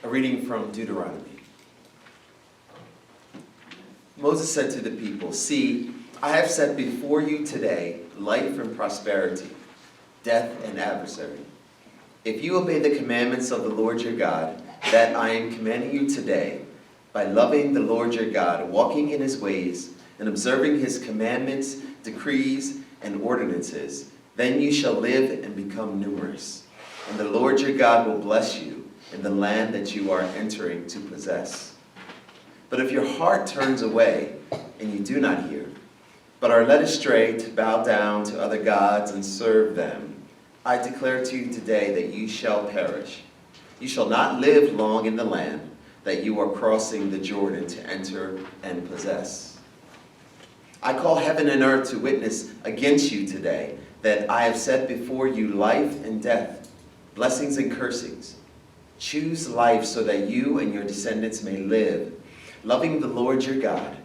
A reading from Deuteronomy. Moses said to the people, "See, I have set before you today life and prosperity, death and adversary. If you obey the commandments of the Lord your God, that I am commanding you today, by loving the Lord your God, walking in his ways, and observing his commandments, decrees, and ordinances, then you shall live and become numerous. And the Lord your God will bless you in the land that you are entering to possess. But if your heart turns away, and you do not hear, but are led astray to bow down to other gods and serve them, I declare to you today that you shall perish. You shall not live long in the land that you are crossing the Jordan to enter and possess. I call heaven and earth to witness against you today that I have set before you life and death, blessings and cursings. Choose life so that you and your descendants may live, loving the Lord your God,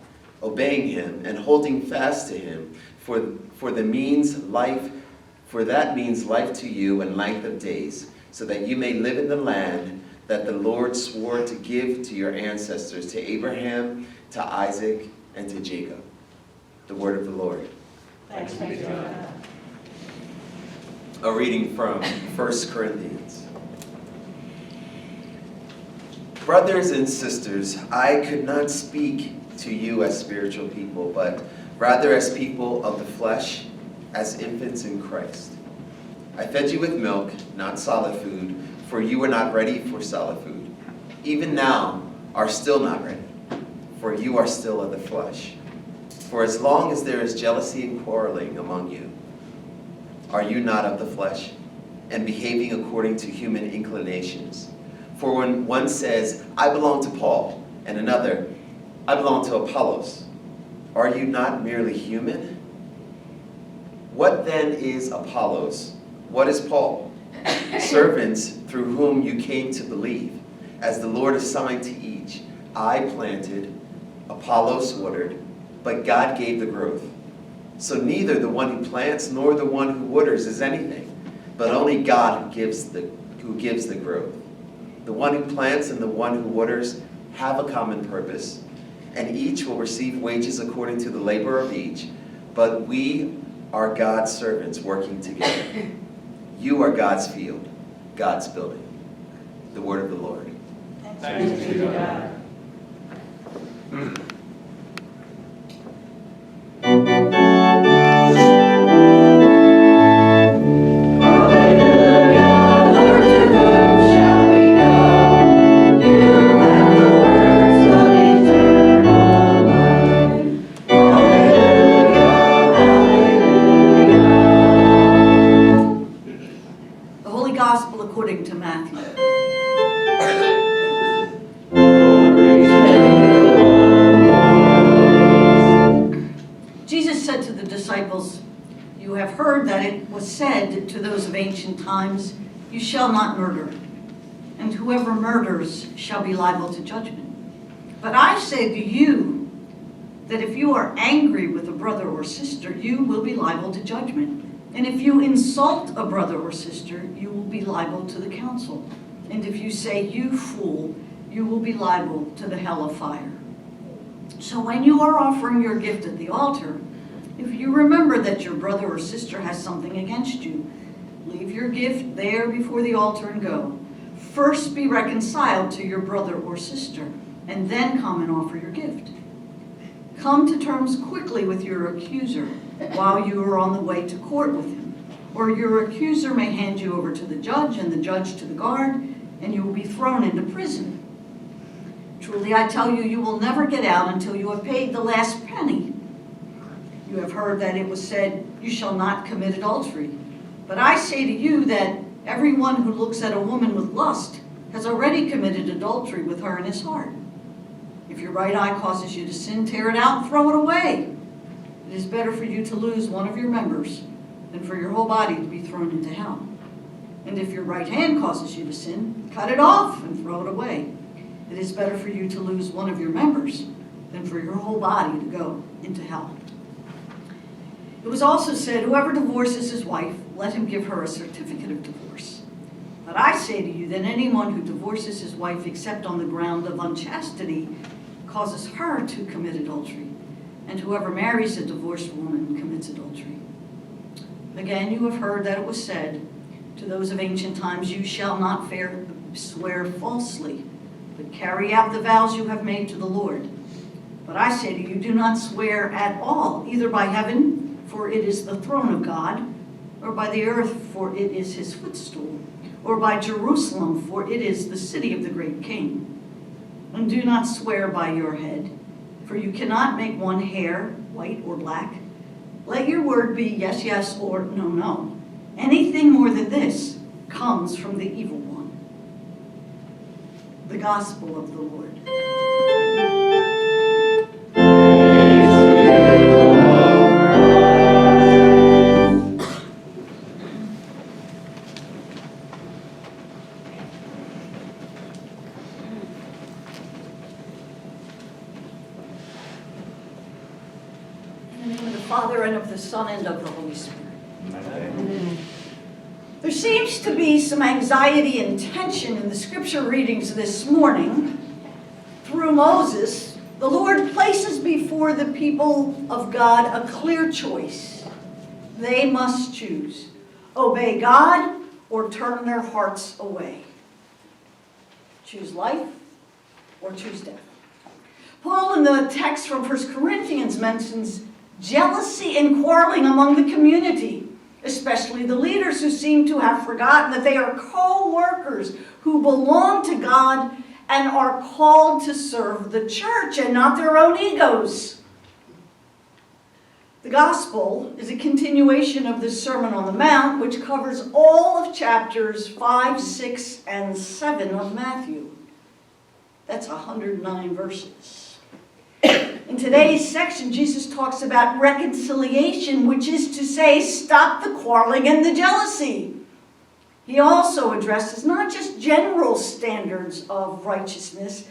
obeying him and holding fast to him, for that means life to you and length of days, so that you may live in the land that the Lord swore to give to your ancestors, to Abraham, to Isaac, and to Jacob." The word of the Lord. Thanks be to God. A reading from 1 Corinthians. Brothers and sisters, I could not speak to you as spiritual people, but rather as people of the flesh, as infants in Christ. I fed you with milk, not solid food, for you were not ready for solid food. Even now are still not ready, for you are still of the flesh. For as long as there is jealousy and quarreling among you, are you not of the flesh, and behaving according to human inclinations? For when one says, "I belong to Paul," and another, "I belong to Apollos," are you not merely human? What then is Apollos? What is Paul? Servants through whom you came to believe, as the Lord assigned to each. I planted, Apollos watered, but God gave the growth. So neither the one who plants nor the one who waters is anything, but only God who gives the growth. The one who plants and the one who waters have a common purpose, and each will receive wages according to the labor of each. But we are God's servants working together. You are God's field, God's building. The word of the Lord. Thanks be to God. According to Matthew. Jesus said to the disciples, "You have heard that it was said to those of ancient times, 'You shall not murder, and whoever murders shall be liable to judgment.' But I say to you that if you are angry with a brother or sister, you will be liable to judgment. And if you insult a brother or sister, you will be liable to the council. And if you say, 'You fool,' you will be liable to the hell of fire. So when you are offering your gift at the altar, if you remember that your brother or sister has something against you, leave your gift there before the altar and go. First be reconciled to your brother or sister, and then come and offer your gift. Come to terms quickly with your accuser while you are on the way to court with him, or your accuser may hand you over to the judge, and the judge to the guard, and you will be thrown into prison. Truly I tell you, you will never get out until you have paid the last penny. You have heard that it was said, 'You shall not commit adultery.' But I say to you that everyone who looks at a woman with lust has already committed adultery with her in his heart. If your right eye causes you to sin, tear it out and throw it away. It is better for you to lose one of your members than for your whole body to be thrown into hell. And if your right hand causes you to sin, cut it off and throw it away. It is better for you to lose one of your members than for your whole body to go into hell. It was also said, whoever divorces his wife, let him give her a certificate of divorce. But I say to you that anyone who divorces his wife except on the ground of unchastity causes her to commit adultery, and whoever marries a divorced woman commits adultery. Again, you have heard that it was said to those of ancient times, you shall not swear falsely, but carry out the vows you have made to the Lord. But I say to you, do not swear at all, either by heaven, for it is the throne of God, or by the earth, for it is his footstool, or by Jerusalem, for it is the city of the great king. And do not swear by your head, for you cannot make one hair white or black. Let your word be yes, yes, or no, no. Anything more than this comes from the evil one. The Gospel of the Lord. In the name of the Father, and of the Son, and of the Holy Spirit. Amen. There seems to be some anxiety and tension in the scripture readings this morning. Through Moses, the Lord places before the people of God a clear choice. They must choose: obey God or turn their hearts away. Choose life or choose death. Paul, in the text from 1 Corinthians, mentions jealousy and quarreling among the community, especially the leaders who seem to have forgotten that they are co-workers who belong to God and are called to serve the church and not their own egos. The gospel is a continuation of the Sermon on the Mount, which covers all of chapters 5, 6, and 7 of Matthew. That's 109 verses. In today's section, Jesus talks about reconciliation, which is to say, stop the quarreling and the jealousy. He also addresses not just general standards of righteousness,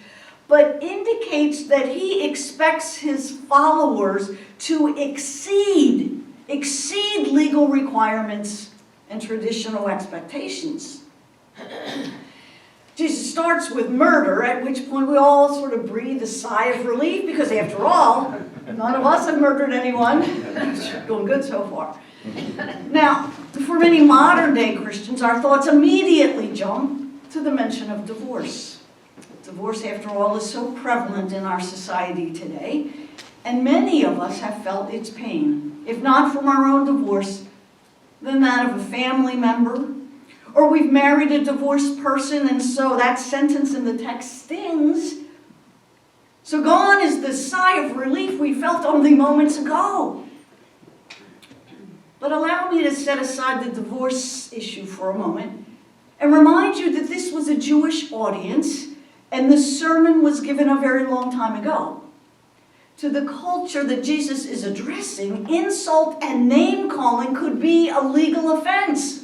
but indicates that he expects his followers to exceed legal requirements and traditional expectations. Jesus starts with murder, at which point we all sort of breathe a sigh of relief, because after all, none of us have murdered anyone. Going good so far. Now, for many modern-day Christians, our thoughts immediately jump to the mention of divorce. Divorce, after all, is so prevalent in our society today, and many of us have felt its pain, if not from our own divorce, then that of a family member. Or we've married a divorced person, and so that sentence in the text stings. So gone is the sigh of relief we felt only moments ago. But allow me to set aside the divorce issue for a moment and remind you that this was a Jewish audience, and the sermon was given a very long time ago. To the culture that Jesus is addressing, insult and name-calling could be a legal offense.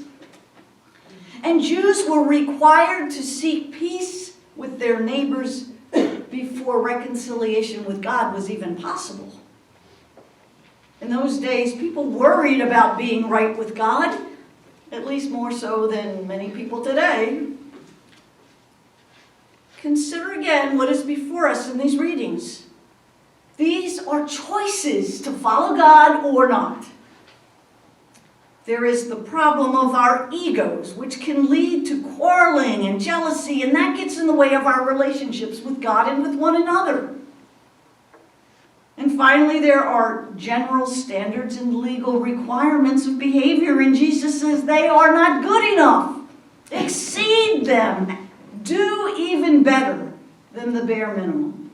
And Jews were required to seek peace with their neighbors before reconciliation with God was even possible. In those days, people worried about being right with God, at least more so than many people today. Consider again what is before us in these readings. These are choices to follow God or not. There is the problem of our egos, which can lead to quarreling and jealousy, and that gets in the way of our relationships with God and with one another. And finally, there are general standards and legal requirements of behavior, and Jesus says they are not good enough. Exceed them. Do even better than the bare minimum.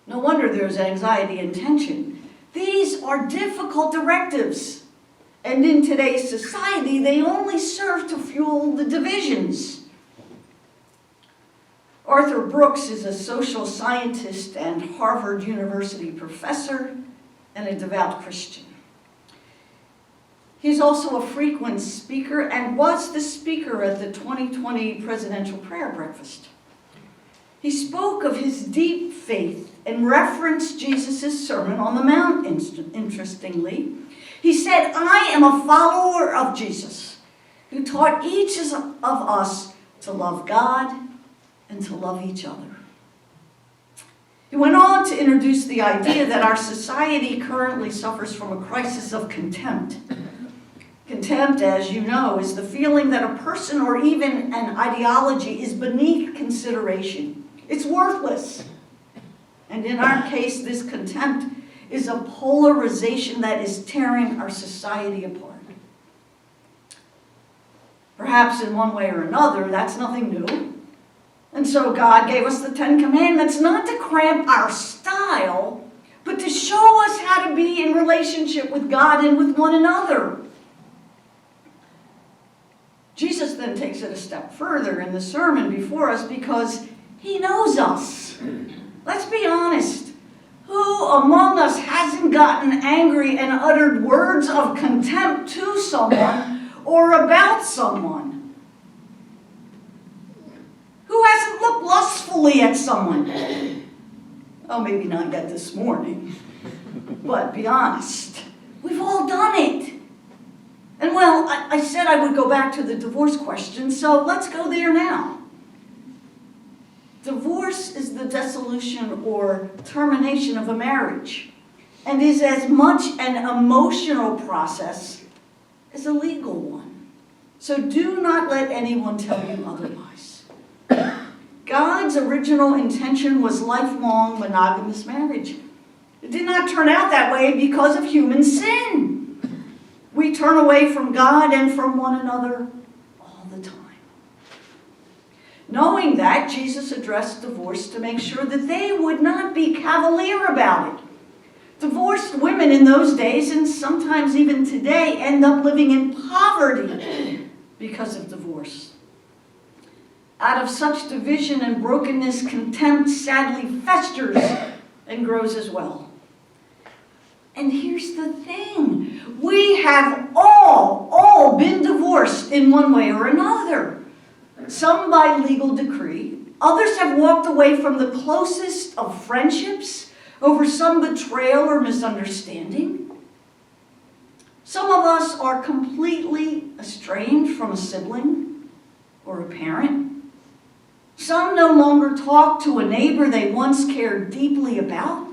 No wonder there's anxiety and tension. These are difficult directives, and in today's society, they only serve to fuel the divisions. Arthur Brooks is a social scientist and Harvard University professor and a devout Christian. He's also a frequent speaker and was the speaker at the 2020 Presidential Prayer Breakfast. He spoke of his deep faith and referenced Jesus' Sermon on the Mount, interestingly. He said, I am a follower of Jesus, who taught each of us to love God and to love each other. He went on to introduce the idea that our society currently suffers from a crisis of contempt. Contempt, as you know, is the feeling that a person or even an ideology is beneath consideration. It's worthless. And in our case, this contempt is a polarization that is tearing our society apart. Perhaps in one way or another, that's nothing new. And so God gave us the 10 Commandments not to cramp our style, but to show us how to be in relationship with God and with one another. Jesus then takes it a step further in the sermon before us because he knows us. Let's be honest. Who among us hasn't gotten angry and uttered words of contempt to someone or about someone? Who hasn't looked lustfully at someone? Oh, maybe not yet this morning. But be honest, we've all done it. And well, I said I would go back to the divorce question, so let's go there now. Divorce is the dissolution or termination of a marriage and is as much an emotional process as a legal one. So do not let anyone tell you otherwise. God's original intention was lifelong monogamous marriage. It did not turn out that way because of human sin. We turn away from God and from one another all the time. Knowing that, Jesus addressed divorce to make sure that they would not be cavalier about it. Divorced women in those days, and sometimes even today, end up living in poverty because of divorce. Out of such division and brokenness, contempt sadly festers and grows as well. And here's the thing. We have all been divorced in one way or another. Some by legal decree. Others have walked away from the closest of friendships over some betrayal or misunderstanding. Some of us are completely estranged from a sibling or a parent. Some no longer talk to a neighbor they once cared deeply about.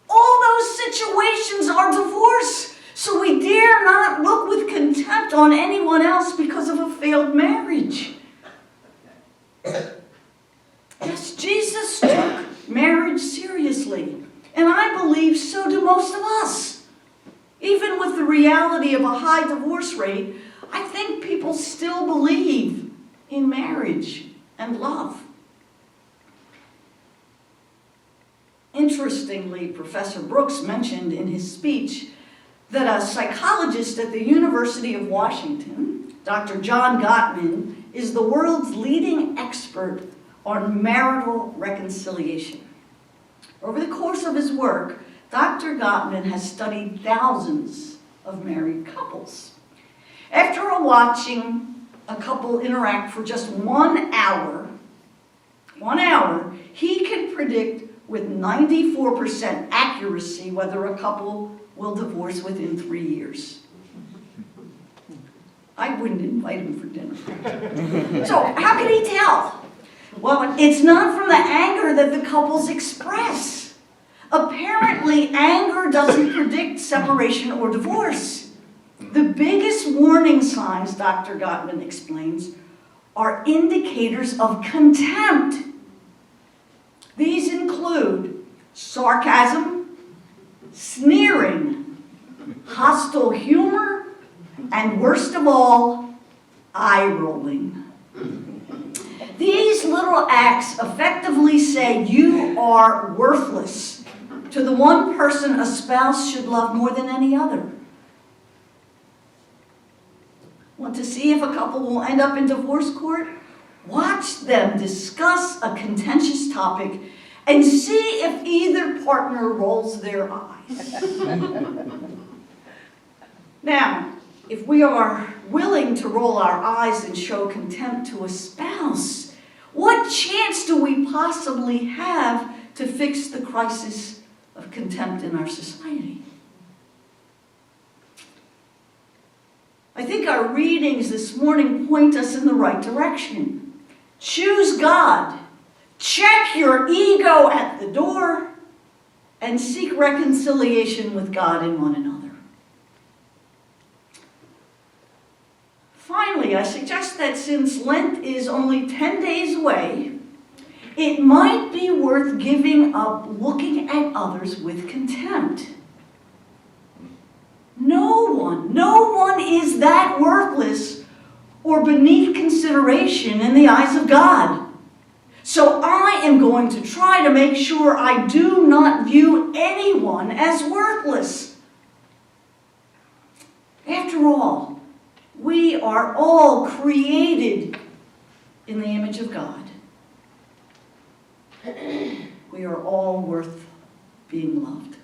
All those situations are divorce, so we dare not look with contempt on anyone else because of a failed marriage. Yes, Jesus took marriage seriously, and I believe so do most of us. Even with the reality of a high divorce rate, I think people still believe in marriage and love. Interestingly, Professor Brooks mentioned in his speech that a psychologist at the University of Washington, Dr. John Gottman, is the world's leading expert on marital reconciliation. Over the course of his work, Dr. Gottman has studied thousands of married couples. After watching a couple interact for just 1 hour, he can predict with 94% accuracy whether a couple will divorce within 3 years. I wouldn't invite him for dinner. So how can he tell? Well, it's not from the anger that the couples express. Apparently, anger doesn't predict separation or divorce. The biggest warning signs, Dr. Gottman explains, are indicators of contempt. These include sarcasm, sneering, hostile humor, and worst of all, eye-rolling. These little acts effectively say you are worthless to the one person a spouse should love more than any other. Want to see if a couple will end up in divorce court? Watch them discuss a contentious topic and see if either partner rolls their eyes. Now, if we are willing to roll our eyes and show contempt to a spouse, what chance do we possibly have to fix the crisis of contempt in our society? I think our readings this morning point us in the right direction. Choose God. Check your ego at the door and seek reconciliation with God and one another. Finally, I suggest that since Lent is only 10 days away, it might be worth giving up looking at others with contempt. No one is that worthless or beneath consideration in the eyes of God. So I am going to try to make sure I do not view anyone as worthless. After all, we are all created in the image of God. We are all worth being loved.